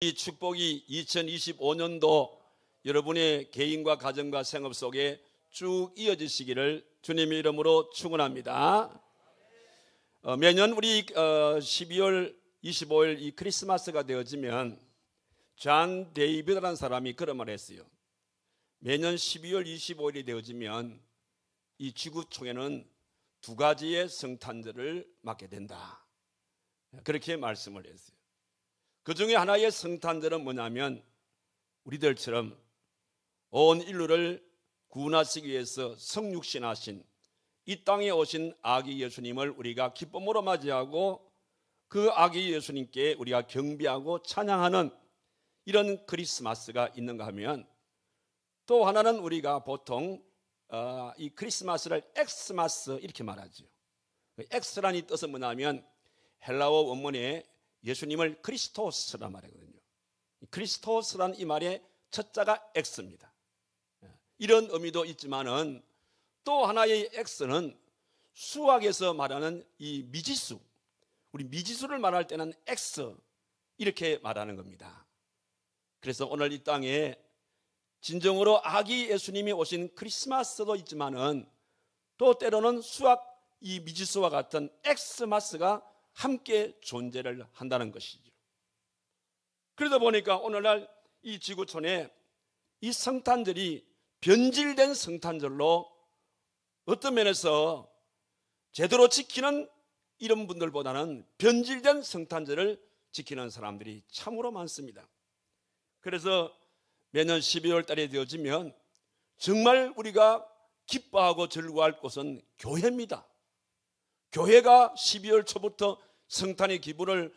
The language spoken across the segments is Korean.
이 축복이 2025년도 여러분의 개인과 가정과 생업 속에 쭉 이어지시기를 주님의 이름으로 축원합니다. 매년 우리 12월 25일 이 크리스마스가 되어지면 존 데이비드라는 사람이 그런 말을 했어요. 매년 12월 25일이 되어지면 이 지구촌에는 두 가지의 성탄절을 맞게 된다. 그렇게 말씀을 했어요. 그 중에 하나의 성탄절은 뭐냐면 우리들처럼 온 인류를 구원하시기 위해서 성육신하신 이 땅에 오신 아기 예수님을 우리가 기쁨으로 맞이하고 그 아기 예수님께 우리가 경배하고 찬양하는 이런 크리스마스가 있는가 하면, 또 하나는 우리가 보통 이 크리스마스를 엑스마스 이렇게 말하죠. 엑스라는 뜻은 뭐냐면 헬라어 원문에 예수님을 크리스토스라 말하거든요. 크리스토스라는 이 말의 첫자가 X입니다. 이런 의미도 있지만은 또 하나의 X는 수학에서 말하는 이 미지수, 우리 미지수를 말할 때는 X 이렇게 말하는 겁니다. 그래서 오늘 이 땅에 진정으로 아기 예수님이 오신 크리스마스도 있지만은 또 때로는 수학 이 미지수와 같은 X마스가 함께 존재를 한다는 것이죠. 그러다 보니까 오늘날 이 지구촌에 이 성탄절이 변질된 성탄절로 어떤 면에서 제대로 지키는 이런 분들보다는 변질된 성탄절을 지키는 사람들이 참으로 많습니다. 그래서 매년 12월 달에 되어지면 정말 우리가 기뻐하고 즐거워할 곳은 교회입니다. 교회가 12월 초부터 성탄의 기분을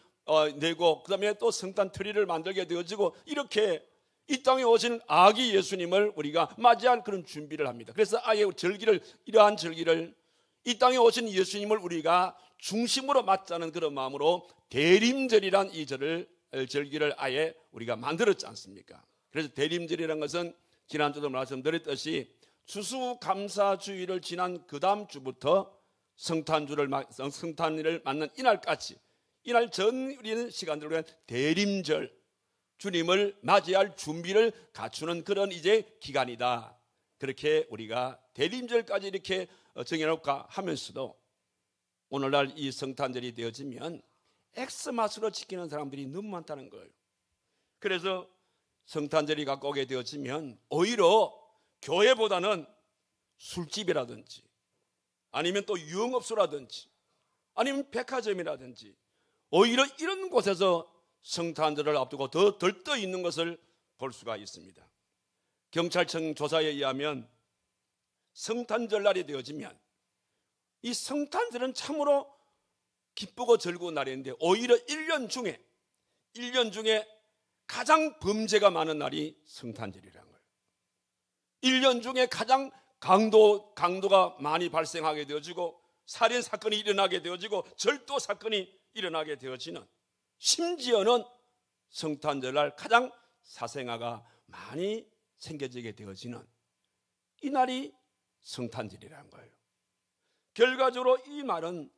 내고 그 다음에 또 성탄 트리를 만들게 되어지고 이렇게 이 땅에 오신 아기 예수님을 우리가 맞이할 그런 준비를 합니다. 그래서 아예 이러한 절기를 이 땅에 오신 예수님을 우리가 중심으로 맞자는 그런 마음으로 대림절이란 이 절기를 아예 우리가 만들었지 않습니까? 그래서 대림절이라는 것은 지난주도 말씀드렸듯이 추수감사주의를 지난 그 다음 주부터 성탄일을 맞는 이날까지, 이날 전 우리는 시간들을 위한 대림절, 주님을 맞이할 준비를 갖추는 그런 이제 기간이다. 그렇게 우리가 대림절까지 이렇게 정해놓을까 하면서도 오늘날 이 성탄절이 되어지면 엑스마스로 지키는 사람들이 너무 많다는 거예요. 그래서 성탄절이 갖고 오게 되어지면 오히려 교회보다는 술집이라든지 아니면 또 유흥업소라든지 아니면 백화점이라든지 오히려 이런 곳에서 성탄절을 앞두고 더 들떠 있는 것을 볼 수가 있습니다. 경찰청 조사에 의하면 성탄절 날이 되어지면 이 성탄절은 참으로 기쁘고 즐거운 날인데 오히려 1년 중에 가장 범죄가 많은 날이 성탄절이라는 거예요. 1년 중에 가장 강도가 많이 발생하게 되어지고 살인 사건이 일어나게 되어지고 절도 사건이 일어나게 되어지는, 심지어는 성탄절 날 가장 사생아가 많이 생겨지게 되어지는 이 날이 성탄절이라는 거예요. 결과적으로 이 말은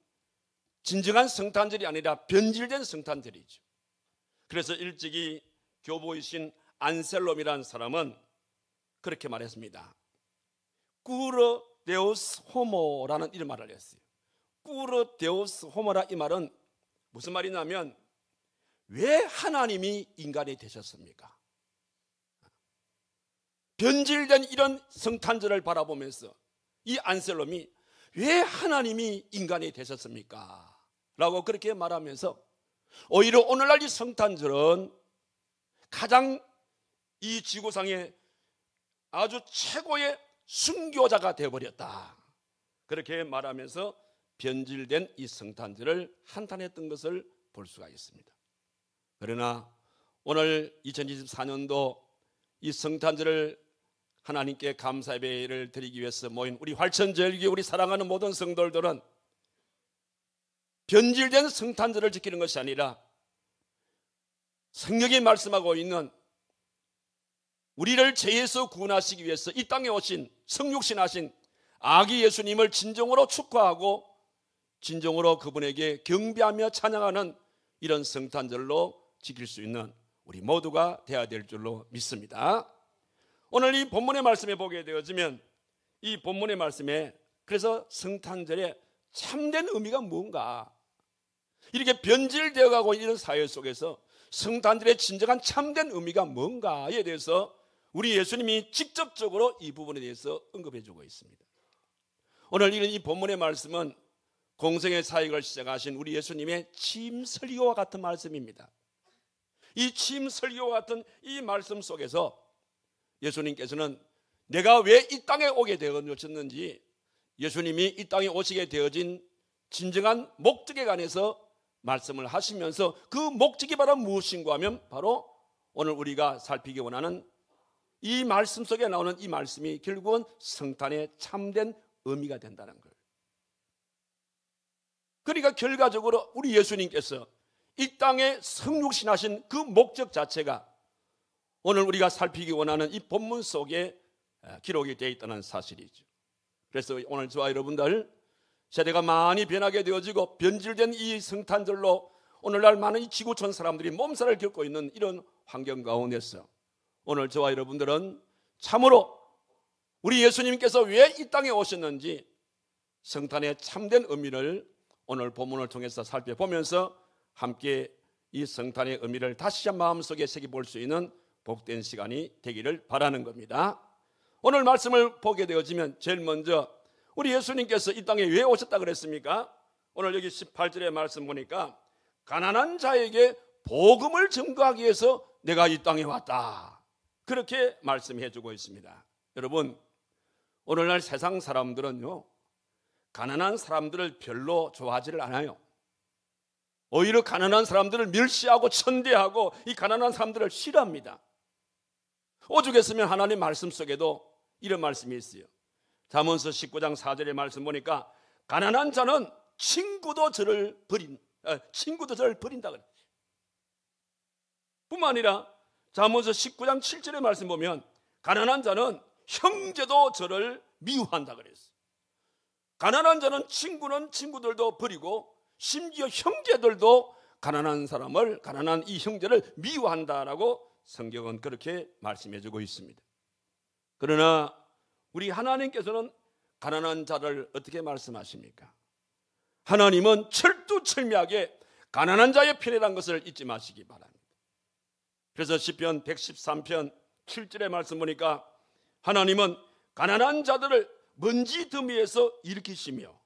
진정한 성탄절이 아니라 변질된 성탄절이죠. 그래서 일찍이 교보이신 안셀롬이라는 사람은 그렇게 말했습니다. 꾸르 데우스 호모라는 이런 말을 했어요. 꾸르 데우스 호모라, 이 말은 무슨 말이냐면 왜 하나님이 인간이 되셨습니까? 변질된 이런 성탄절을 바라보면서 이 안셀롬이 왜 하나님이 인간이 되셨습니까? 라고 그렇게 말하면서 오히려 오늘날 이 성탄절은 가장 이 지구상의 아주 최고의 순교자가 되어버렸다, 그렇게 말하면서 변질된 이 성탄절을 한탄했던 것을 볼 수가 있습니다. 그러나 오늘 2024년도 이 성탄절을 하나님께 감사 예배를 드리기 위해서 모인 우리 활천절기 우리 사랑하는 모든 성도들은 변질된 성탄절을 지키는 것이 아니라 성경이 말씀하고 있는 우리를 죄에서 구원하시기 위해서 이 땅에 오신 성육신하신 아기 예수님을 진정으로 축하하고 진정으로 그분에게 경배하며 찬양하는 이런 성탄절로 지킬 수 있는 우리 모두가 되어야 될 줄로 믿습니다. 오늘 이 본문의 말씀에 보게 되어지면 이 본문의 말씀에 그래서 성탄절의 참된 의미가 뭔가, 이렇게 변질되어 가고 있는 사회 속에서 성탄절의 진정한 참된 의미가 뭔가에 대해서 우리 예수님이 직접적으로 이 부분에 대해서 언급해 주고 있습니다. 오늘 이 본문의 말씀은 공생의 사역을 시작하신 우리 예수님의 취임 설교와 같은 말씀입니다. 이 취임 설교와 같은 이 말씀 속에서 예수님께서는 내가 왜 이 땅에 오게 되었는지, 예수님이 이 땅에 오시게 되어진 진정한 목적에 관해서 말씀을 하시면서 그 목적이 바로 무엇인가 하면 바로 오늘 우리가 살피기 원하는 이 말씀 속에 나오는 이 말씀이 결국은 성탄의 참된 의미가 된다는 거예요. 그러니까 결과적으로 우리 예수님께서 이 땅에 성육신하신 그 목적 자체가 오늘 우리가 살피기 원하는 이 본문 속에 기록이 되어 있다는 사실이죠. 그래서 오늘 저와 여러분들, 세대가 많이 변하게 되어지고 변질된 이 성탄절로 오늘날 많은 이 지구촌 사람들이 몸살을 겪고 있는 이런 환경 가운데서 오늘 저와 여러분들은 참으로 우리 예수님께서 왜 이 땅에 오셨는지 성탄의 참된 의미를 오늘 본문을 통해서 살펴보면서 함께 이 성탄의 의미를 다시 한 마음속에 새겨볼 수 있는 복된 시간이 되기를 바라는 겁니다. 오늘 말씀을 보게 되어지면 제일 먼저 우리 예수님께서 이 땅에 왜 오셨다 그랬습니까? 오늘 여기 18절의 말씀 보니까 가난한 자에게 복음을 증거하기 위해서 내가 이 땅에 왔다, 그렇게 말씀해 주고 있습니다. 여러분, 오늘날 세상 사람들은요, 가난한 사람들을 별로 좋아하지를 않아요. 오히려 가난한 사람들을 멸시하고 천대하고 이 가난한 사람들을 싫어합니다. 오죽했으면 하나님 말씀 속에도 이런 말씀이 있어요. 잠언서 19장 4절의 말씀 보니까 가난한 자는 친구도 저를 버린다 그랬어요. 뿐만 아니라 잠언서 19장 7절의 말씀 보면 가난한 자는 형제도 저를 미워한다 그랬어요. 가난한 자는 친구들도 버리고 심지어 형제들도 가난한 사람을, 가난한 이 형제를 미워한다라고 성경은 그렇게 말씀해 주고 있습니다. 그러나 우리 하나님께서는 가난한 자를 어떻게 말씀하십니까? 하나님은 철두철미하게 가난한 자의 편이라는 것을 잊지 마시기 바랍니다. 그래서 시편 113편 7절의 말씀 보니까 하나님은 가난한 자들을 먼지 더미에서 일으키시며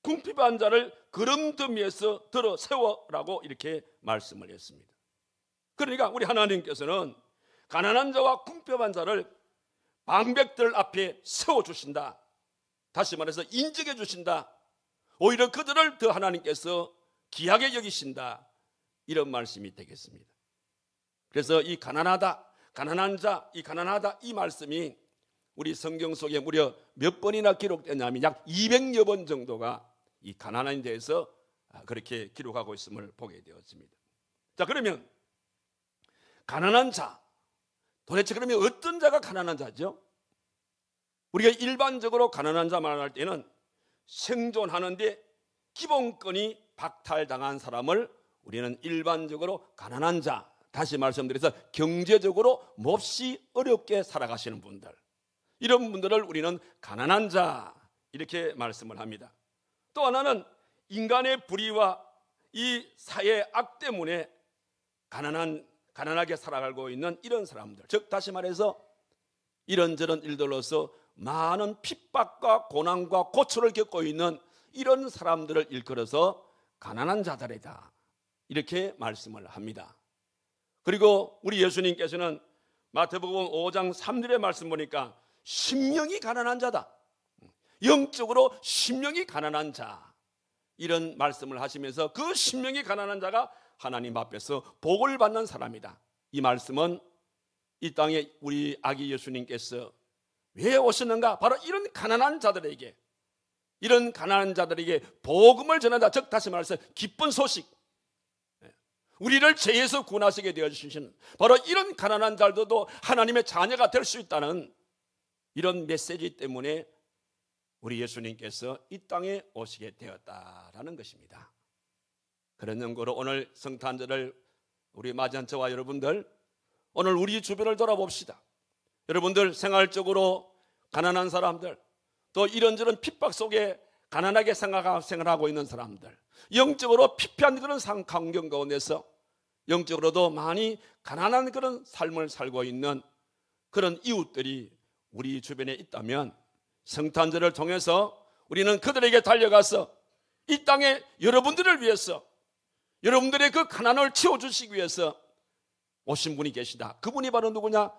궁핍한 자를 거름 더미에서 들어 세워라고 이렇게 말씀을 했습니다. 그러니까 우리 하나님께서는 가난한 자와 궁핍한 자를 방백들 앞에 세워주신다, 다시 말해서 인정해 주신다, 오히려 그들을 더 하나님께서 귀하게 여기신다, 이런 말씀이 되겠습니다. 그래서 이 가난하다, 가난한 자, 이 가난하다, 이 말씀이 우리 성경 속에 무려 몇 번이나 기록되냐면 약 200여 번 정도가 이 가난에 대해서 그렇게 기록하고 있음을 보게 되었습니다. 자, 그러면 가난한 자, 도대체 그러면 어떤 자가 가난한 자죠? 우리가 일반적으로 가난한 자 말할 때는 생존하는데 기본권이 박탈당한 사람을 우리는 일반적으로 가난한 자, 다시 말씀드려서 경제적으로 몹시 어렵게 살아가시는 분들, 이런 분들을 우리는 가난한 자, 이렇게 말씀을 합니다. 또 하나는 인간의 불의와 이 사회의 악 때문에 가난하게 살아가고 있는 이런 사람들, 즉 다시 말해서 이런저런 일들로서 많은 핍박과 고난과 고초를 겪고 있는 이런 사람들을 일컬어서 가난한 자들이다, 이렇게 말씀을 합니다. 그리고 우리 예수님께서는 마태복음 5장 3절의 말씀 보니까 심령이 가난한 자다, 영적으로 심령이 가난한 자, 이런 말씀을 하시면서 그 심령이 가난한 자가 하나님 앞에서 복을 받는 사람이다. 이 말씀은 이 땅에 우리 아기 예수님께서 왜 오셨는가? 바로 이런 가난한 자들에게, 이런 가난한 자들에게 복음을 전한다, 즉 다시 말해서 기쁜 소식, 우리를 죄에서 구원하시게 되어 주시는 바로 이런 가난한 자들도 하나님의 자녀가 될 수 있다는 이런 메시지 때문에 우리 예수님께서 이 땅에 오시게 되었다라는 것입니다. 그런 연고로 오늘 성탄절을 우리 맞이한 저와 여러분들, 오늘 우리 주변을 돌아봅시다. 여러분들 생활적으로 가난한 사람들, 또 이런저런 핍박 속에 가난하게 생활하고 있는 사람들, 영적으로 피폐한 그런 환경 가운데서 영적으로도 많이 가난한 그런 삶을 살고 있는 그런 이웃들이 우리 주변에 있다면 성탄절을 통해서 우리는 그들에게 달려가서 이 땅에 여러분들을 위해서, 여러분들의 그 가난을 채워주시기 위해서 오신 분이 계시다. 그분이 바로 누구냐?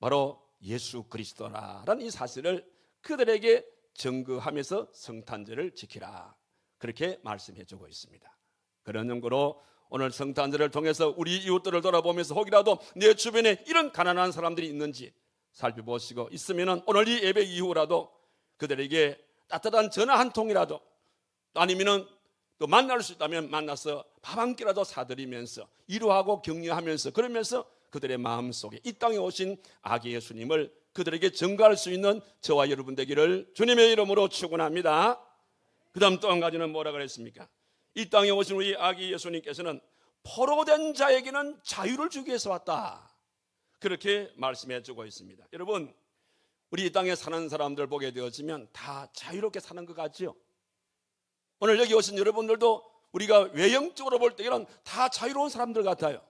바로 예수 그리스도라는 이 사실을 그들에게 증거하면서 성탄절을 지키라, 그렇게 말씀해주고 있습니다. 그런 연구로 오늘 성탄절을 통해서 우리 이웃들을 돌아보면서 혹이라도 내 주변에 이런 가난한 사람들이 있는지 살펴보시고, 있으면 오늘 이 예배 이후라도 그들에게 따뜻한 전화 한 통이라도, 아니면 또 만날 수 있다면 만나서 밥 한 끼라도 사드리면서 위로하고 격려하면서, 그러면서 그들의 마음속에 이 땅에 오신 아기 예수님을 그들에게 증거할 수 있는 저와 여러분 되기를 주님의 이름으로 축원합니다. 그 다음 또 한 가지는 뭐라 그랬습니까? 이 땅에 오신 우리 아기 예수님께서는 포로된 자에게는 자유를 주기 위해서 왔다, 그렇게 말씀해 주고 있습니다. 여러분, 우리 이 땅에 사는 사람들 보게 되어지면 다 자유롭게 사는 것 같죠? 오늘 여기 오신 여러분들도 우리가 외형적으로 볼 때는 다 자유로운 사람들 같아요.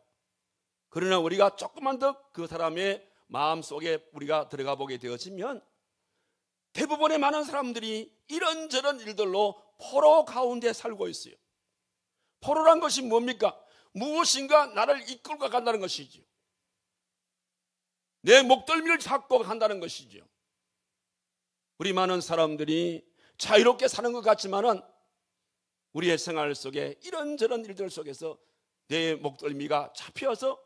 그러나 우리가 조금만 더 그 사람의 마음속에 우리가 들어가 보게 되어지면 대부분의 많은 사람들이 이런저런 일들로 포로 가운데 살고 있어요. 포로란 것이 뭡니까? 무엇인가 나를 이끌고 간다는 것이죠. 내 목덜미를 잡고 간다는 것이죠. 우리 많은 사람들이 자유롭게 사는 것 같지만은 우리의 생활 속에 이런저런 일들 속에서 내 목덜미가 잡혀서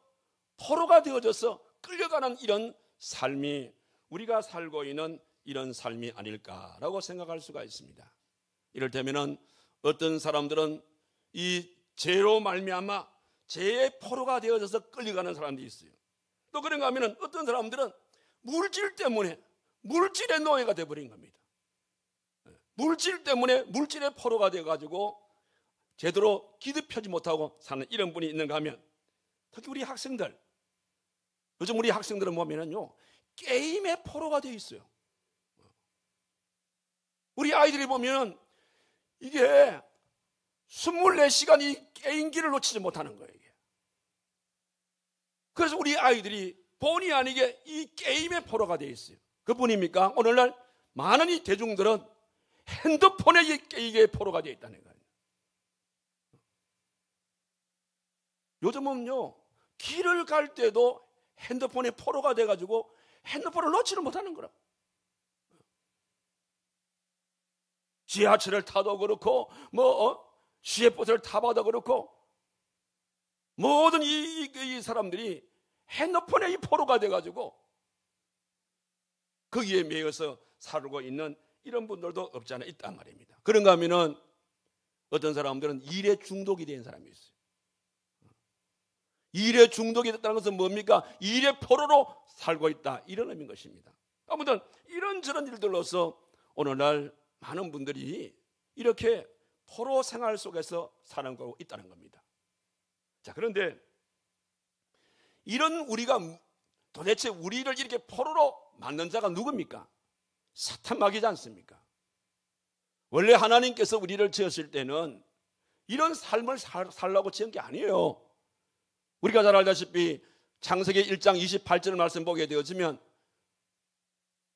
포로가 되어져서 끌려가는 이런 삶이 우리가 살고 있는 이런 삶이 아닐까라고 생각할 수가 있습니다. 이를테면은 어떤 사람들은 이 죄로 말미암아 죄의 포로가 되어져서 끌려가는 사람들이 있어요. 또 그런가 하면은 어떤 사람들은 물질 때문에 물질의 노예가 되어버린 겁니다. 물질 때문에 물질의 포로가 되어가지고 제대로 기득하지 못하고 사는 이런 분이 있는가 하면, 특히 우리 학생들, 요즘 우리 학생들은 보면은요, 게임의 포로가 되어 있어요. 우리 아이들이 보면 이게 24시간이 게임기를 놓치지 못하는 거예요. 이게. 그래서 우리 아이들이 본의 아니게 이 게임의 포로가 되어 있어요. 그뿐입니까? 오늘날 많은 이 대중들은 핸드폰에 이게 포로가 되어 있다는 거예요. 요즘은요, 길을 갈 때도 핸드폰에 포로가 돼가지고 핸드폰을 놓지를 못하는 거라. 지하철을 타도 그렇고, 시외버스를 타봐도 그렇고, 모든 이 사람들이 핸드폰에 이 포로가 돼가지고 거기에 매여서 살고 있는 이런 분들도 없지 않아 있단 말입니다. 그런가 하면은 어떤 사람들은 일에 중독이 된 사람이 있어요. 일에 중독이 됐다는 것은 뭡니까? 일의 포로로 살고 있다, 이런 의미인 것입니다. 아무튼 이런저런 일들로서 오늘날 많은 분들이 이렇게 포로 생활 속에서 사는 거고 있다는 겁니다. 자, 그런데 이런 우리가 도대체 우리를 이렇게 포로로 만든 자가 누굽니까? 사탄 마귀지 않습니까? 원래 하나님께서 우리를 지었을 때는 이런 삶을 살라고 지은 게 아니에요. 우리가 잘 알다시피 창세기 1장 28절 말씀 보게 되어지면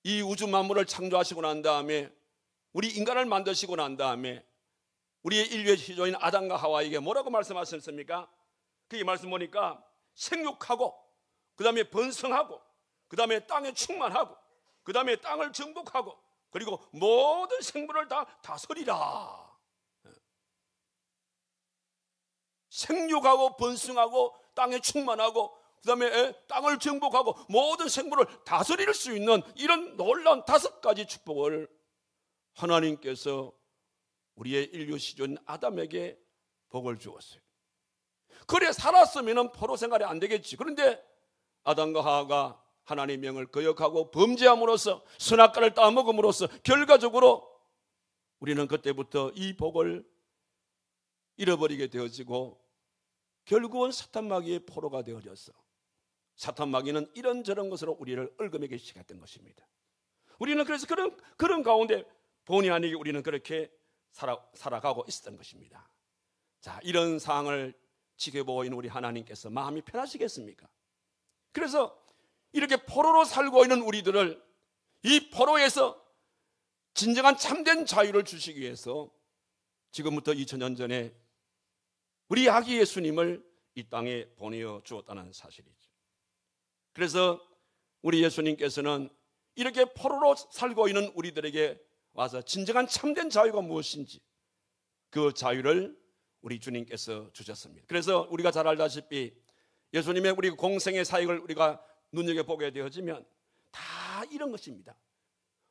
이 우주 만물을 창조하시고 난 다음에 우리 인간을 만드시고 난 다음에 우리의 인류의 시조인 아담과 하와에게 뭐라고 말씀하셨습니까? 그게 말씀 보니까 생육하고, 그 다음에 번성하고, 그 다음에 땅에 충만하고, 그 다음에 땅을 정복하고, 그리고 모든 생물을 다 다스리라. 생육하고 번성하고 땅에 충만하고, 그 다음에 땅을 정복하고 모든 생물을 다스릴 수 있는 이런 놀라운 5가지 축복을 하나님께서 우리의 인류 시조인 아담에게 복을 주었어요. 그래 살았으면 포로 생활이 안 되겠지. 그런데 아담과 하와가 하나님의 명을 거역하고 범죄함으로써, 선악과를 따먹음으로써 결과적으로 우리는 그때부터 이 복을 잃어버리게 되어지고 결국은 사탄 마귀의 포로가 되어졌어. 사탄 마귀는 이런저런 것으로 우리를 얽어매기 시작했던 것입니다. 우리는 그래서 그런 가운데 본의 아니게 우리는 그렇게 살아가고 있었던 것입니다. 자, 이런 상황을 지켜보고 있는 우리 하나님께서 마음이 편하시겠습니까? 그래서 이렇게 포로로 살고 있는 우리들을 이 포로에서 진정한 참된 자유를 주시기 위해서 지금부터 2000년 전에 우리 아기 예수님을 이 땅에 보내어 주었다는 사실이죠. 그래서 우리 예수님께서는 이렇게 포로로 살고 있는 우리들에게 와서 진정한 참된 자유가 무엇인지 그 자유를 우리 주님께서 주셨습니다. 그래서 우리가 잘 알다시피 예수님의 우리 공생의 사역을 우리가 눈여겨보게 되어지면 다 이런 것입니다.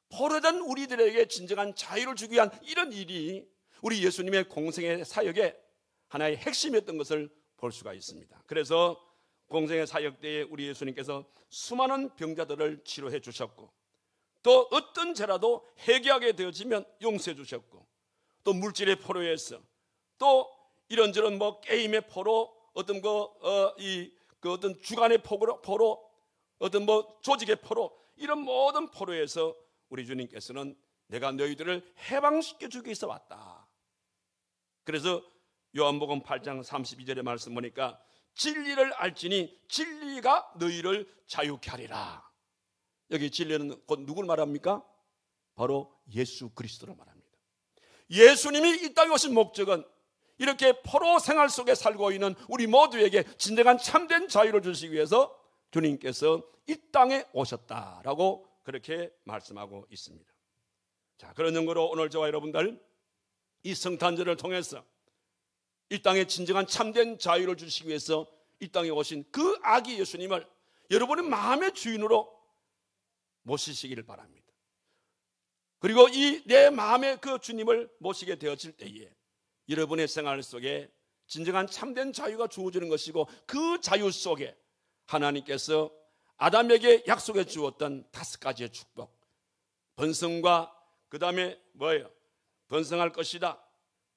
포로된 우리들에게 진정한 자유를 주기 위한 이런 일이 우리 예수님의 공생의 사역의 하나의 핵심이었던 것을 볼 수가 있습니다. 그래서 공생의 사역 때에 우리 예수님께서 수많은 병자들을 치료해 주셨고, 또 어떤 죄라도 회개하게 되어지면 용서해 주셨고, 또 물질의 포로에서 또 이런저런 게임의 포로, 어떤 어떤 주간의 포로, 어떤 조직의 포로, 이런 모든 포로에서 우리 주님께서는 내가 너희들을 해방시켜 주기 위해서 왔다. 그래서 요한복음 8장 32절의 말씀 보니까 진리를 알지니 진리가 너희를 자유케 하리라. 여기 진리는 곧 누굴 말합니까? 바로 예수 그리스도를 말합니다. 예수님이 이 땅에 오신 목적은 이렇게 포로 생활 속에 살고 있는 우리 모두에게 진정한 참된 자유를 주시기 위해서 주님께서 이 땅에 오셨다라고 그렇게 말씀하고 있습니다. 자, 그런 연구로 오늘 저와 여러분들 이 성탄절을 통해서 이 땅에 진정한 참된 자유를 주시기 위해서 이 땅에 오신 그 아기 예수님을 여러분의 마음의 주인으로 모시시기를 바랍니다. 그리고 이 내 마음의 그 주님을 모시게 되어질 때에 여러분의 생활 속에 진정한 참된 자유가 주어지는 것이고, 그 자유 속에 하나님께서 아담에게 약속해 주었던 5가지의 축복, 번성과 그 다음에 번성할 것이다,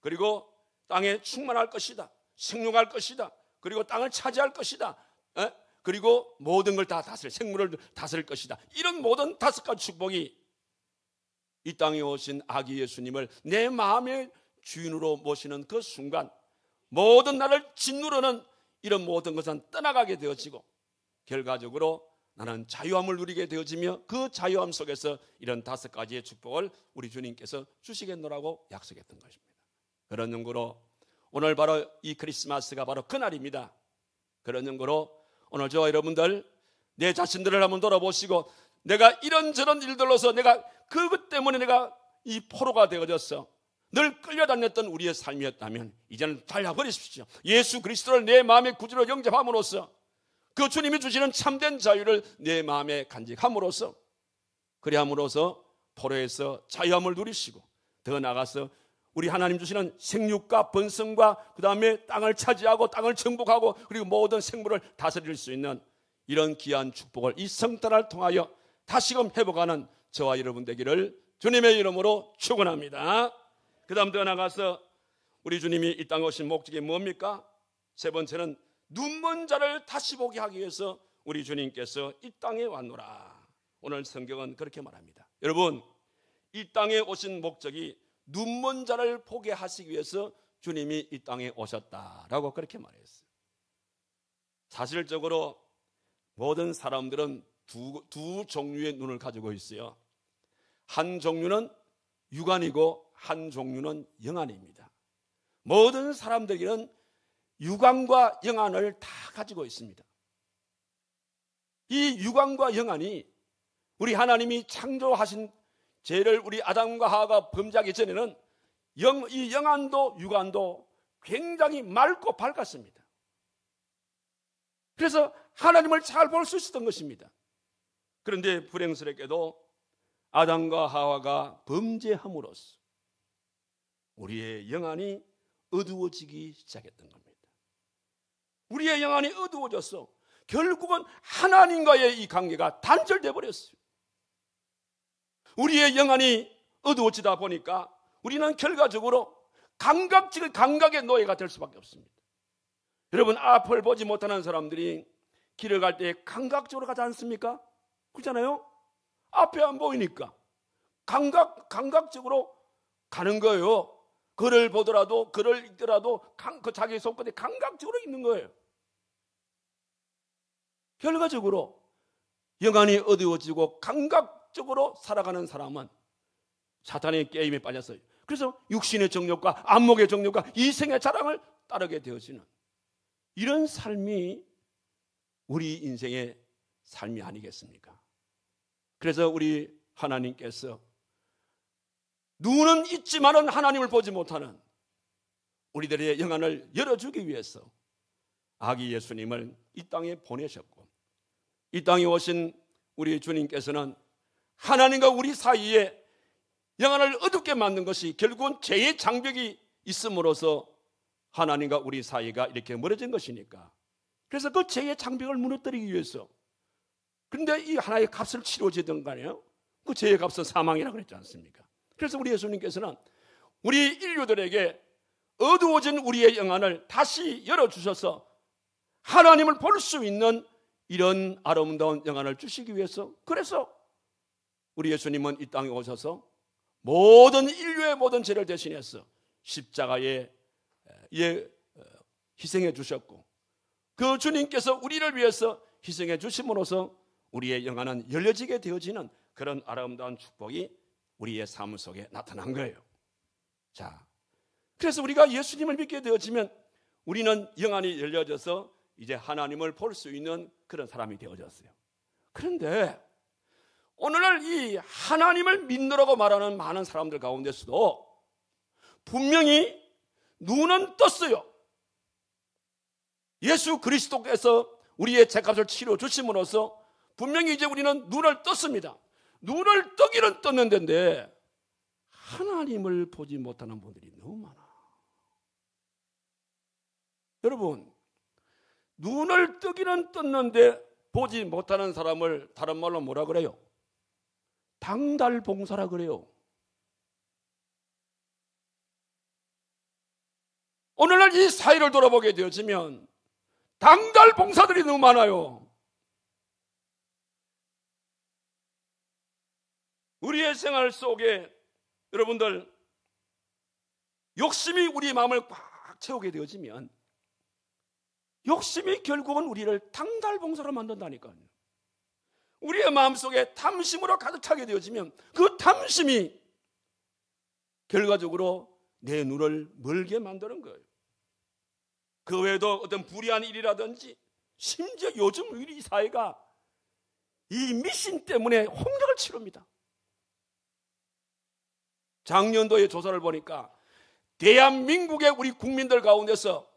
그리고 땅에 충만할 것이다, 생육할 것이다, 그리고 땅을 차지할 것이다, 그리고 모든 걸 다 다스릴, 생물을 다스릴 것이다, 이런 모든 5가지 축복이 이 땅에 오신 아기 예수님을 내 마음의 주인으로 모시는 그 순간 모든 나를 짓누르는 이런 모든 것은 떠나가게 되어지고, 결과적으로 나는 자유함을 누리게 되어지며 그 자유함 속에서 이런 5가지의 축복을 우리 주님께서 주시겠노라고 약속했던 것입니다. 그런 연구로 오늘 바로 이 크리스마스가 바로 그날입니다. 그런 연구로 오늘 저와 여러분들 내 자신들을 한번 돌아보시고, 내가 이런저런 일들로서 내가 그것 때문에 내가 이 포로가 되어졌어, 늘 끌려다녔던 우리의 삶이었다면 이제는 달라버리십시오. 예수 그리스도를 내 마음의 구주로 영접함으로써 그 주님이 주시는 참된 자유를 내 마음에 간직함으로써, 그리함으로써 포로에서 자유함을 누리시고, 더 나아가서 우리 하나님 주시는 생육과 번성과 그 다음에 땅을 차지하고 땅을 정복하고 그리고 모든 생물을 다스릴 수 있는 이런 귀한 축복을 이 성탄을 통하여 다시금 회복하는 저와 여러분 되기를 주님의 이름으로 축원합니다. 그 다음 더 나아가서 우리 주님이 이 땅에 오신 목적이 뭡니까? 세 번째는 눈먼 자를 다시 보게 하기 위해서 우리 주님께서 이 땅에 왔노라. 오늘 성경은 그렇게 말합니다. 여러분, 이 땅에 오신 목적이 눈먼 자를 보게 하시기 위해서 주님이 이 땅에 오셨다라고 그렇게 말했어요. 사실적으로 모든 사람들은 두 종류의 눈을 가지고 있어요. 한 종류는 육안이고 한 종류는 영안입니다. 모든 사람들에게는 육안과 영안을 다 가지고 있습니다. 이 육안과 영안이 우리 하나님이 창조하신 죄를 우리 아담과 하와가 범죄하기 전에는 이 영안도 육안도 굉장히 맑고 밝았습니다. 그래서 하나님을 잘 볼 수 있었던 것입니다. 그런데 불행스럽게도 아담과 하와가 범죄함으로써 우리의 영안이 어두워지기 시작했던 겁니다. 우리의 영안이 어두워져서 결국은 하나님과의 이 관계가 단절돼 버렸어요. 우리의 영안이 어두워지다 보니까 우리는 결과적으로 감각의 노예가 될 수밖에 없습니다. 여러분, 앞을 보지 못하는 사람들이 길을 갈 때 감각적으로 가지 않습니까? 그렇잖아요? 앞에 안 보이니까 감각적으로 가는 거예요. 글을 보더라도, 글을 읽더라도 그 자기 손끝에 감각적으로 읽는 거예요. 결과적으로 영안이 어두워지고 감각적으로 살아가는 사람은 사탄의 게임에 빠졌어요. 그래서 육신의 정욕과 안목의 정욕과 이생의 자랑을 따르게 되어지는 이런 삶이 우리 인생의 삶이 아니겠습니까? 그래서 우리 하나님께서 눈은 있지만은 하나님을 보지 못하는 우리들의 영안을 열어주기 위해서 아기 예수님을 이 땅에 보내셨고, 이 땅에 오신 우리 주님께서는 하나님과 우리 사이에 영안을 어둡게 만든 것이 결국은 죄의 장벽이 있음으로써 하나님과 우리 사이가 이렇게 멀어진 것이니까, 그래서 그 죄의 장벽을 무너뜨리기 위해서, 그런데 이 하나의 값을 치러줘야 되는 거 아니에요? 그 죄의 값은 사망이라고 그랬지 않습니까? 그래서 우리 예수님께서는 우리 인류들에게 어두워진 우리의 영안을 다시 열어주셔서 하나님을 볼 수 있는 이런 아름다운 영안을 주시기 위해서, 그래서 우리 예수님은 이 땅에 오셔서 모든 인류의 모든 죄를 대신해서 십자가에 희생해 주셨고, 그 주님께서 우리를 위해서 희생해 주심으로써 우리의 영안은 열려지게 되어지는 그런 아름다운 축복이 우리의 삶 속에 나타난 거예요. 자, 그래서 우리가 예수님을 믿게 되어지면 우리는 영안이 열려져서 이제 하나님을 볼 수 있는 그런 사람이 되어졌어요. 그런데 오늘날 이 하나님을 믿노라고 말하는 많은 사람들 가운데서도 분명히 눈은 떴어요. 예수 그리스도께서 우리의 죄값을 치러 주심으로써 분명히 이제 우리는 눈을 떴습니다. 눈을 뜨기는 떴는데 하나님을 보지 못하는 분들이 너무 많아. 여러분, 눈을 뜨기는 떴는데 보지 못하는 사람을 다른 말로 뭐라 그래요? 당달봉사라 그래요. 오늘날 이 사회를 돌아보게 되어지면 당달봉사들이 너무 많아요. 우리의 생활 속에 여러분들 욕심이 우리 마음을 꽉 채우게 되어지면 욕심이 결국은 우리를 당달봉사로 만든다니까요. 우리의 마음속에 탐심으로 가득 차게 되어지면 그 탐심이 결과적으로 내 눈을 멀게 만드는 거예요. 그 외에도 어떤 불의한 일이라든지, 심지어 요즘 우리 사회가 이 미신 때문에 홍역을 치릅니다. 작년도에 조사를 보니까 대한민국의 우리 국민들 가운데서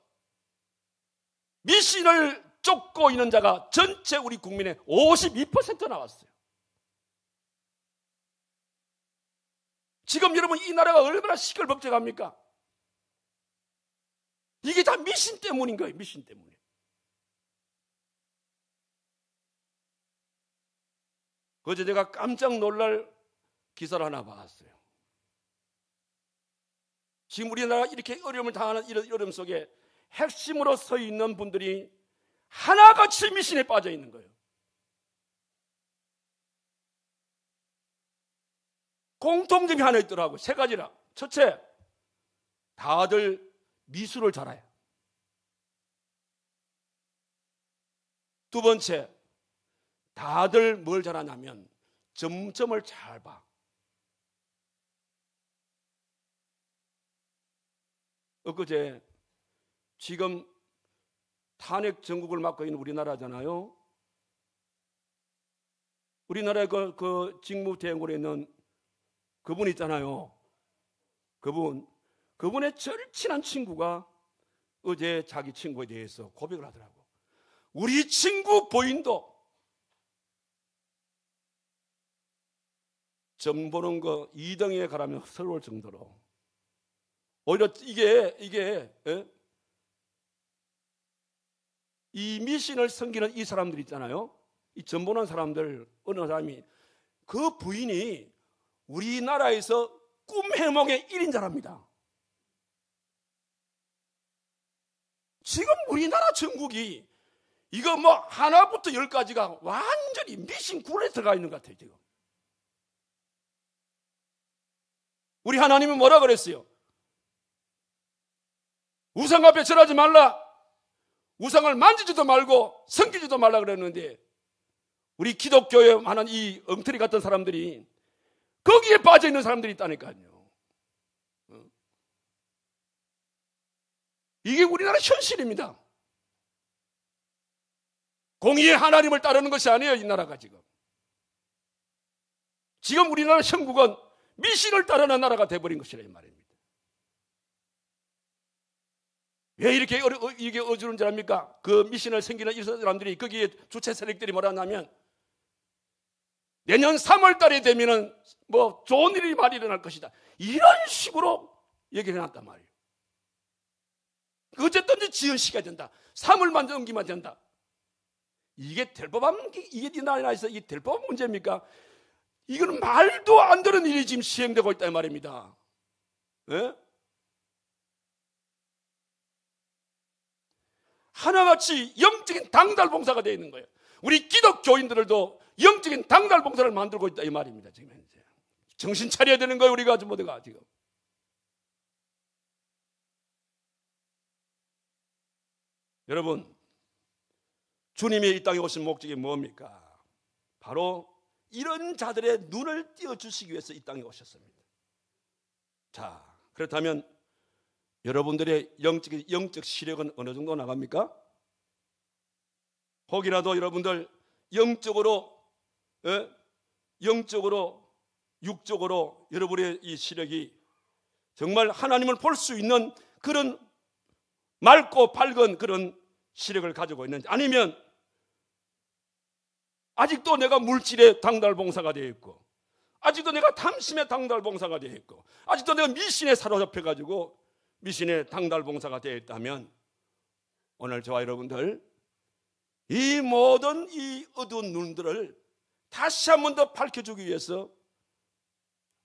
미신을 쫓고 있는 자가 전체 우리 국민의 52% 나왔어요. 지금 여러분 이 나라가 얼마나 시끌벅적합니까? 이게 다 미신 때문인 거예요. 미신 때문에. 그제 제가 깜짝 놀랄 기사를 하나 봤어요. 지금 우리나라가 이렇게 어려움을 당하는 이런 어려움 속에 핵심으로 서 있는 분들이 하나같이 미신에 빠져 있는 거예요. 공통점이 하나 있더라고요. 세 가지라. 첫째, 다들 미술을 잘해요. 두 번째, 다들 뭘 잘하냐면 점점을 잘 봐. 엊그제 지금 탄핵 전국을 맡고 있는 우리나라잖아요. 우리나라의 그 직무대행으로 있는 그분 있잖아요. 그분의 절친한 친구가 어제 자기 친구에 대해서 고백을 하더라고. 우리 친구 부인도 점 보는 거 2등에 가라면 서러울 정도로, 오히려 이게 이 미신을 섬기는 이 사람들 있잖아요. 이 점 보는 사람들, 어느 사람이 그 부인이 우리나라에서 꿈 해몽의 1인자랍니다. 지금 우리나라 전국이 이거 뭐 하나부터 10까지가 완전히 미신 굴에 들어가 있는 것 같아요. 지금 우리 하나님은 뭐라 그랬어요? 우상 앞에 절하지 말라, 우상을 만지지도 말고 섬기지도 말라 그랬는데 우리 기독교에 하는 이 엉터리 같은 사람들이 거기에 빠져 있는 사람들이 있다니까요. 이게 우리나라 현실입니다. 공의의 하나님을 따르는 것이 아니에요. 이 나라가 지금 우리나라 형국은 미신을 따르는 나라가 돼버린 것이라 이 말입니다. 왜 이렇게 이게 어지러운 줄 압니까? 그 미신을 섬기는 이 사람들이, 거기에 주체 세력들이 뭐라 하냐면 내년 3월 달이 되면은 뭐 좋은 일이 많이 일어날 것이다, 이런 식으로 얘기를 해놨단 말이에요. 어쨌든지 지연시켜야 된다, 3월만 넘기면 된다. 이게 될 법한, 이게 이 나라에서 이게 될 법한 문제입니까? 이거는 말도 안 되는 일이 지금 시행되고 있다 이 말입니다. 예? 하나같이 영적인 당달봉사가 되어 있는 거예요. 우리 기독교인들도 영적인 당달봉사를 만들고 있다 이 말입니다. 지금 현재 정신 차려야 되는 거예요. 우리가 모두가 지금. 여러분, 주님이 이 땅에 오신 목적이 뭡니까? 바로 이런 자들의 눈을 띄워주시기 위해서 이 땅에 오셨습니다. 자, 그렇다면 여러분들의 영적 시력은 어느 정도 나갑니까? 혹이라도 여러분들 영적으로, 육적으로 여러분의 이 시력이 정말 하나님을 볼 수 있는 그런 맑고 밝은 그런 시력을 가지고 있는지, 아니면 아직도 내가 물질의 당달봉사가 되어 있고, 아직도 내가 탐심의 당달봉사가 되어 있고, 아직도 내가 미신에 사로잡혀가지고 미신의 당달봉사가 되어 있다면, 오늘 저와 여러분들 이 모든 이 어두운 눈들을 다시 한 번 더 밝혀주기 위해서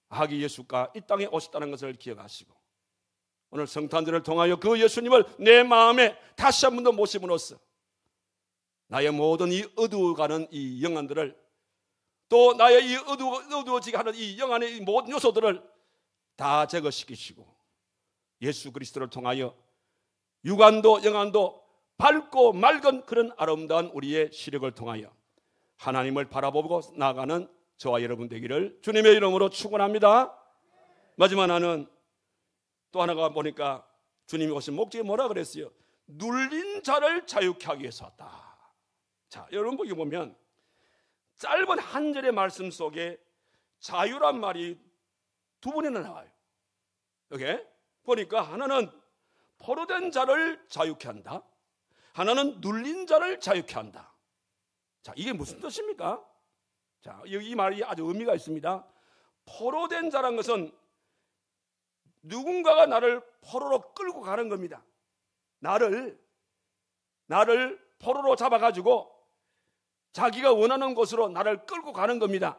아기 예수가 이 땅에 오셨다는 것을 기억하시고, 오늘 성탄절을 통하여 그 예수님을 내 마음에 다시 한 번 더 모심으로써 나의 모든 이 어두워가는 이 영안들을, 또 나의 이 어두워지게 하는 이 영안의 이 모든 요소들을 다 제거시키시고, 예수 그리스도를 통하여 육안도 영안도 밝고 맑은 그런 아름다운 우리의 시력을 통하여 하나님을 바라보고 나아가는 저와 여러분 되기를 주님의 이름으로 축원합니다. 마지막 하나는 또 하나가 보니까 주님이 오신 목적이 뭐라 그랬어요? 눌린 자를 자유케 하기 위해서 왔다. 자, 여러분 보기 보면 짧은 한 절의 말씀 속에 자유란 말이 두 번이나 나와요. 여기 보니까 하나는 포로된 자를 자유케 한다, 하나는 눌린 자를 자유케 한다. 자, 이게 무슨 뜻입니까? 자, 이 말이 아주 의미가 있습니다. 포로된 자란 것은 누군가가 나를 포로로 끌고 가는 겁니다. 나를 포로로 잡아가지고 자기가 원하는 곳으로 나를 끌고 가는 겁니다.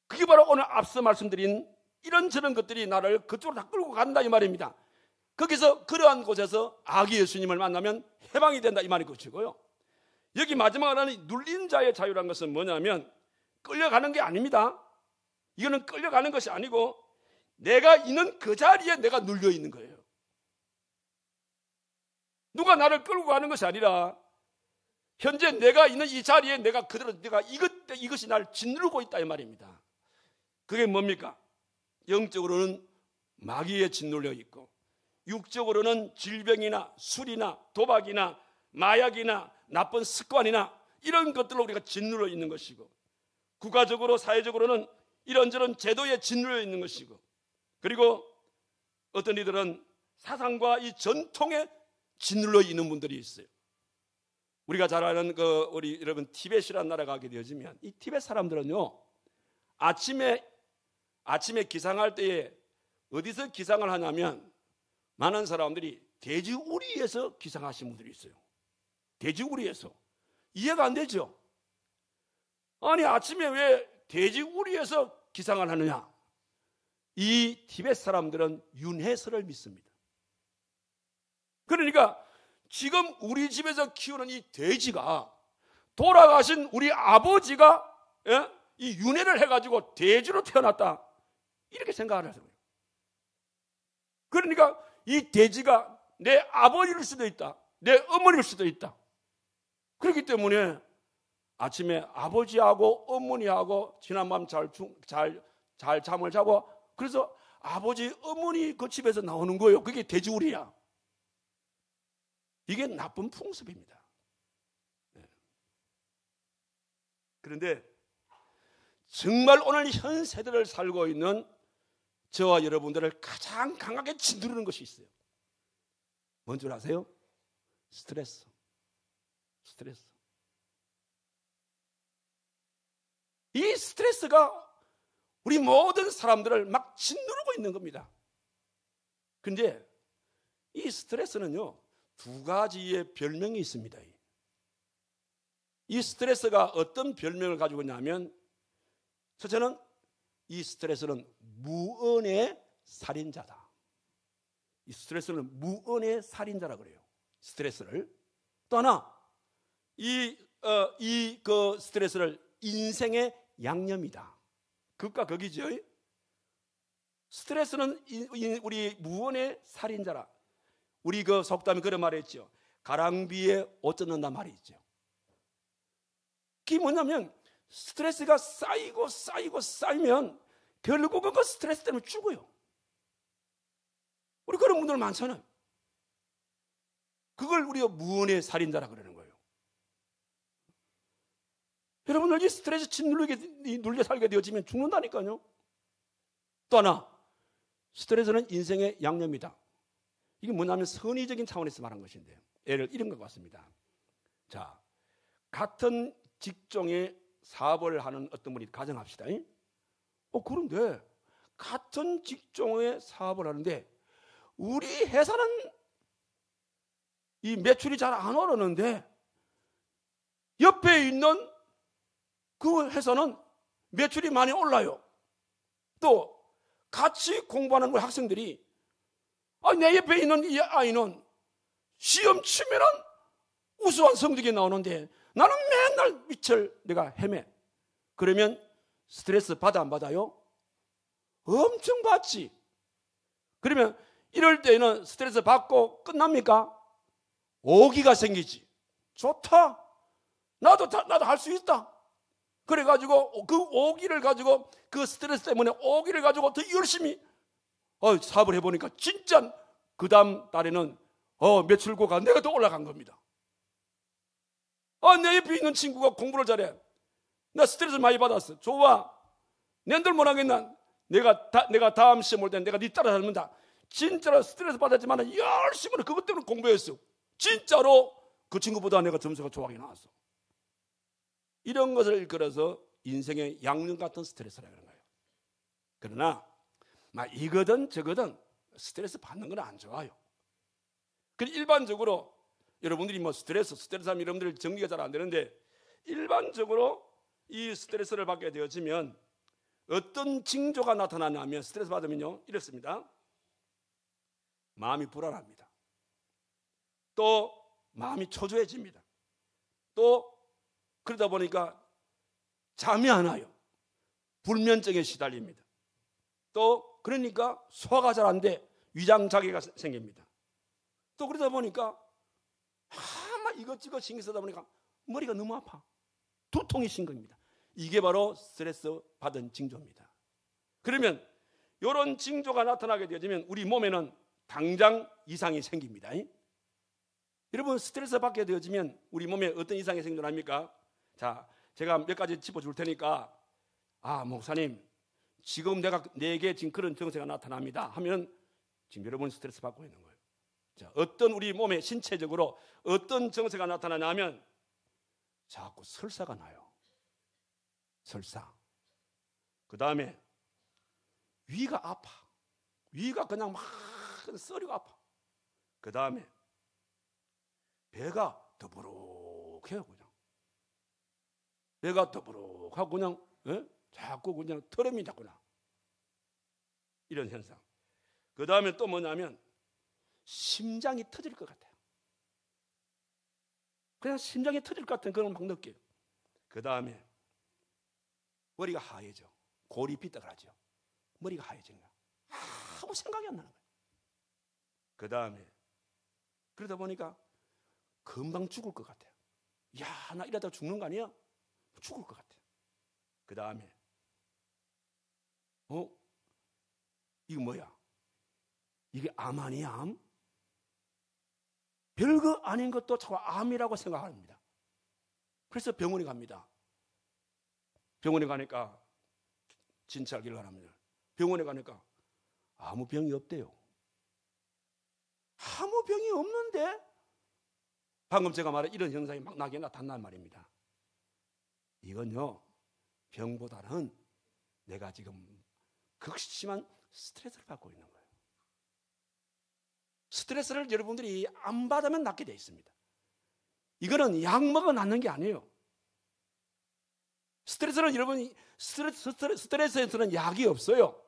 그게 바로 오늘 앞서 말씀드린 이런저런 것들이 나를 그쪽으로 다 끌고 간다 이 말입니다. 거기서 그러한 곳에서 아기 예수님을 만나면 해방이 된다 이 말이 것이고요. 여기 마지막 하나는 눌린 자의 자유라는 것은 뭐냐면 끌려가는 게 아닙니다. 이거는 끌려가는 것이 아니고 내가 있는 그 자리에 내가 눌려 있는 거예요. 누가 나를 끌고 가는 것이 아니라 현재 내가 있는 이 자리에 내가 그대로 이것이 나를 짓누르고 있다 이 말입니다. 그게 뭡니까? 영적으로는 마귀에 짓눌려 있고, 육적으로는 질병이나 술이나 도박이나 마약이나 나쁜 습관이나 이런 것들로 우리가 짓눌려 있는 것이고, 국가적으로 사회적으로는 이런저런 제도에 짓눌려 있는 것이고, 그리고 어떤 이들은 사상과 이 전통에 짓눌려 있는 분들이 있어요. 우리가 잘 아는 우리 여러분 티벳이라는 나라가 가게 되어지면 이 티벳 사람들은요, 아침에 기상할 때에 어디서 기상을 하냐면 많은 사람들이 돼지우리에서 기상하시는 분들이 있어요. 돼지우리에서. 이해가 안 되죠? 아니 아침에 왜 돼지우리에서 기상을 하느냐? 이 티벳 사람들은 윤회설을 믿습니다. 그러니까 지금 우리 집에서 키우는 이 돼지가 돌아가신 우리 아버지가 이 윤회를 해가지고 돼지로 태어났다, 이렇게 생각을 해서 그래요. 그러니까 이 돼지가 내 아버지일 수도 있다, 내 어머니일 수도 있다. 그렇기 때문에 아침에 아버지하고 어머니하고 지난밤 잘 잠을 자고, 그래서 아버지 어머니 그 집에서 나오는 거예요. 그게 돼지우리야. 이게 나쁜 풍습입니다. 그런데 정말 오늘 현 세대를 살고 있는 저와 여러분들을 가장 강하게 짓누르는 것이 있어요. 뭔 줄 아세요? 스트레스. 이 스트레스가 우리 모든 사람들을 막 짓누르고 있는 겁니다. 근데 이 스트레스는요, 두 가지의 별명이 있습니다. 이 스트레스가 어떤 별명을 가지고 있냐면, 첫째는 이 스트레스는 무언의 살인자다. 이 스트레스는 무언의 살인자라 그래요. 스트레스를. 또 하나, 그 스트레스를 인생의 양념이다. 극과 극이죠. 스트레스는 우리 무언의 살인자라. 우리 그 속담이 그런 말이 있죠. 가랑비에 옷 젖는단 말이 있죠. 그게 뭐냐면 스트레스가 쌓이면 결국은 그 스트레스 때문에 죽어요. 우리 그런 분들 많잖아요. 그걸 우리가 무언의 살인자라 그러는 거예요. 여러분들 이 스트레스 눌려 살게 되어지면 죽는다니까요. 또 하나, 스트레스는 인생의 양념이다. 이게 뭐냐면 선의적인 차원에서 말한 것인데요. 예를 이런 것 같습니다. 자, 같은 직종의 사업을 하는 어떤 분이 가정합시다. 그런데 같은 직종의 사업을 하는데 우리 회사는 이 매출이 잘 안 오르는데 옆에 있는 그 회사는 매출이 많이 올라요. 또 같이 공부하는 우리 학생들이 내 옆에 있는 이 아이는 시험 치면은 우수한 성적이 나오는데 나는 맨날 밑을 내가 헤매. 그러면 스트레스 받아 안 받아요? 엄청 받지. 그러면 이럴 때는 스트레스 받고 끝납니까? 오기가 생기지. 좋다. 나도 할 수 있다. 그래가지고 그 오기를 가지고, 그 스트레스 때문에 오기를 가지고 더 열심히 사업을 해보니까 진짜 그 다음 달에는 매출고가 내가 더 올라간 겁니다. 내 옆에 있는 친구가 공부를 잘해. 나 스트레스 많이 받았어. 좋아. 낸들 못하겠나? 내가 다음 시험 올 때 내가 네 따라 닮는다. 진짜로 스트레스 받았지만 열심히 그것 때문에 공부했어. 진짜로 그 친구보다 내가 점수가 좋아하게 나왔어. 이런 것을 일컬어서 인생의 양념 같은 스트레스라는 거예요. 그러나 이거든 저거든 스트레스 받는 건 안 좋아요. 일반적으로 여러분들이 스트레스 하면 여러분들 정리가 잘 안 되는데, 일반적으로 이 스트레스를 받게 되어지면 어떤 징조가 나타나냐면, 스트레스 받으면요 이렇습니다. 마음이 불안합니다. 또 마음이 초조해집니다. 또 그러다 보니까 잠이 안 와요. 불면증에 시달립니다. 또 그러니까 소화가 잘 안 돼. 위장장애가 생깁니다. 또 그러다 보니까 이것저것 신경 쓰다 보니까 머리가 너무 아파. 두통이 심각합니다. 이게 바로 스트레스 받은 징조입니다. 그러면 이런 징조가 나타나게 되어지면 우리 몸에는 당장 이상이 생깁니다. 여러분, 스트레스 받게 되어지면 우리 몸에 어떤 이상이 생겨납니까? 자, 제가 몇 가지 짚어줄 테니까, 목사님 지금 내게 지금 그런 증세가 나타납니다 하면 지금 여러분 스트레스 받고 있는 거예요. 자, 어떤 우리 몸에 신체적으로 어떤 증세가 나타나냐면 자꾸 설사가 나요. 설사. 그 다음에 위가 아파. 위가 그냥 막 썰이고 아파. 그 다음에 배가 더부룩해요. 그냥 배가 더부룩하고 그냥 자꾸 그냥 털음이 자꾸 나. 이런 현상. 그 다음에 또 뭐냐면 심장이 터질 것 같아. 그냥 심장이 터질 것 같은 그런 막 느껴요. 그 다음에 머리가 하얘져. 골이 삐딱하죠. 머리가 하얘진 거야. 아무 생각이 안 나는 거예요. 그 다음에 그러다 보니까 금방 죽을 것 같아요. 야, 나 이러다 죽는 거 아니야? 죽을 것 같아요. 그 다음에 이거 뭐야? 이게 암 아니야? 암? 별거 아닌 것도 자꾸 암이라고 생각합니다. 그래서 병원에 갑니다. 병원에 가니까 진찰기를 합니다. 병원에 가니까 아무 병이 없대요. 아무 병이 없는데 방금 제가 말한 이런 현상이 막 나게 나타난단 말입니다. 이건요, 병보다는 내가 지금 극심한 스트레스를 받고 있는 거예요. 스트레스를 여러분들이 안 받으면 낫게 돼 있습니다. 이거는 약 먹어 낫는 게 아니에요. 스트레스는 여러분이 스트레스에서는 약이 없어요.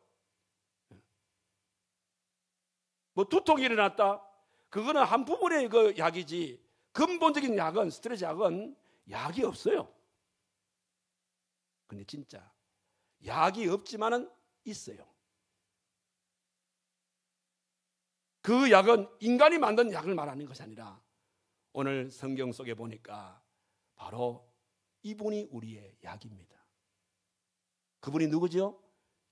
뭐 두통이 일어났다, 그거는 한 부분의 그 약이지 근본적인 약은, 스트레스 약은 약이 없어요. 근데 진짜 약이 없지만은 있어요. 그 약은 인간이 만든 약을 말하는 것이 아니라 오늘 성경 속에 보니까 바로 이분이 우리의 약입니다. 그분이 누구죠?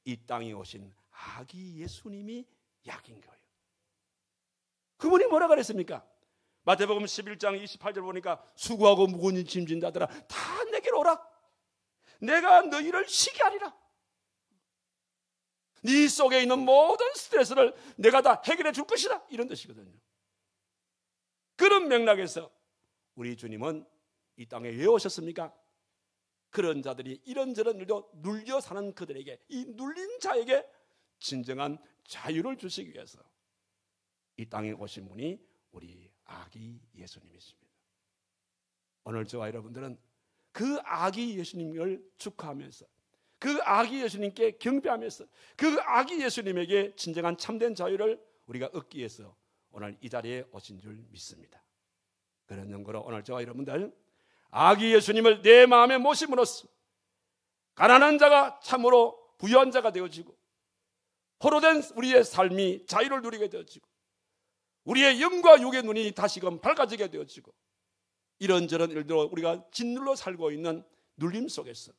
이 땅에 오신 아기 예수님이 약인 거예요. 그분이 뭐라 그랬습니까? 마태복음 11장 28절 보니까 수고하고 무거운 짐 진 자들아 다 내게로 오라. 내가 너희를 쉬게 하리라. 네 속에 있는 모든 스트레스를 내가 다 해결해 줄 것이다, 이런 뜻이거든요. 그런 맥락에서 우리 주님은 이 땅에 왜 오셨습니까? 그런 자들이 이런저런 일도 눌려 사는 그들에게, 이 눌린 자에게 진정한 자유를 주시기 위해서 이 땅에 오신 분이 우리 아기 예수님이십니다. 오늘 저와 여러분들은 그 아기 예수님을 축하하면서, 그 아기 예수님께 경배하면서, 그 아기 예수님에게 진정한 참된 자유를 우리가 얻기 위해서 오늘 이 자리에 오신 줄 믿습니다. 그런 연고로 오늘 저와 여러분들 아기 예수님을 내 마음에 모심으로써 가난한 자가 참으로 부유한 자가 되어지고, 포로된 우리의 삶이 자유를 누리게 되어지고, 우리의 영과 육의 눈이 다시금 밝아지게 되어지고, 이런저런 일들로 우리가 짓눌러 살고 있는 눌림 속에서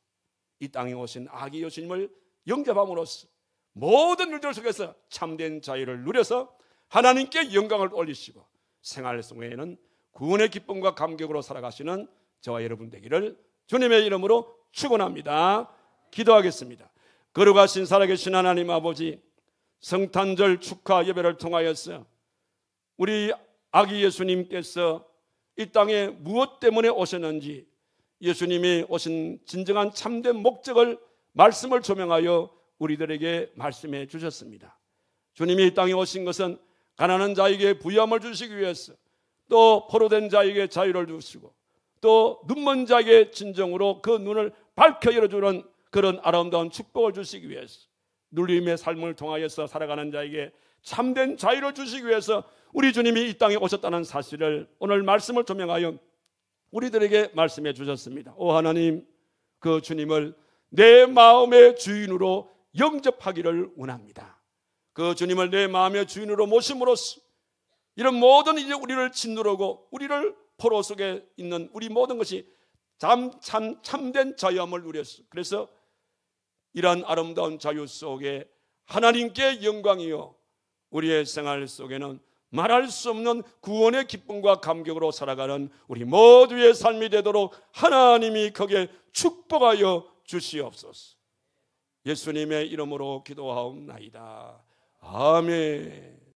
이 땅에 오신 아기 예수님을 영접함으로써 모든 일들 속에서 참된 자유를 누려서 하나님께 영광을 올리시고 생활 속에는 구원의 기쁨과 감격으로 살아가시는 저와 여러분 되기를 주님의 이름으로 축원합니다. 기도하겠습니다. 거룩하신 살아계신 하나님 아버지, 성탄절 축하 예배를 통하여서 우리 아기 예수님께서 이 땅에 무엇 때문에 오셨는지, 예수님이 오신 진정한 참된 목적을 말씀을 조명하여 우리들에게 말씀해 주셨습니다. 주님이 이 땅에 오신 것은 가난한 자에게 부유함을 주시기 위해서, 또 포로된 자에게 자유를 주시고, 또 눈먼 자에게 진정으로 그 눈을 밝혀 열어주는 그런 아름다운 축복을 주시기 위해서, 눌림의 삶을 통하여서 살아가는 자에게 참된 자유를 주시기 위해서 우리 주님이 이 땅에 오셨다는 사실을 오늘 말씀을 조명하여 우리들에게 말씀해 주셨습니다. 오 하나님, 그 주님을 내 마음의 주인으로 영접하기를 원합니다. 그 주님을 내 마음의 주인으로 모심으로써 이런 모든 이제 우리를 짓누르고 우리를 포로 속에 있는 우리 모든 것이 참된 자유함을 누렸어. 그래서 이러한 아름다운 자유 속에 하나님께 영광이요, 우리의 생활 속에는 말할 수 없는 구원의 기쁨과 감격으로 살아가는 우리 모두의 삶이 되도록 하나님이 거기에 축복하여 주시옵소서. 예수님의 이름으로 기도하옵나이다. 아멘.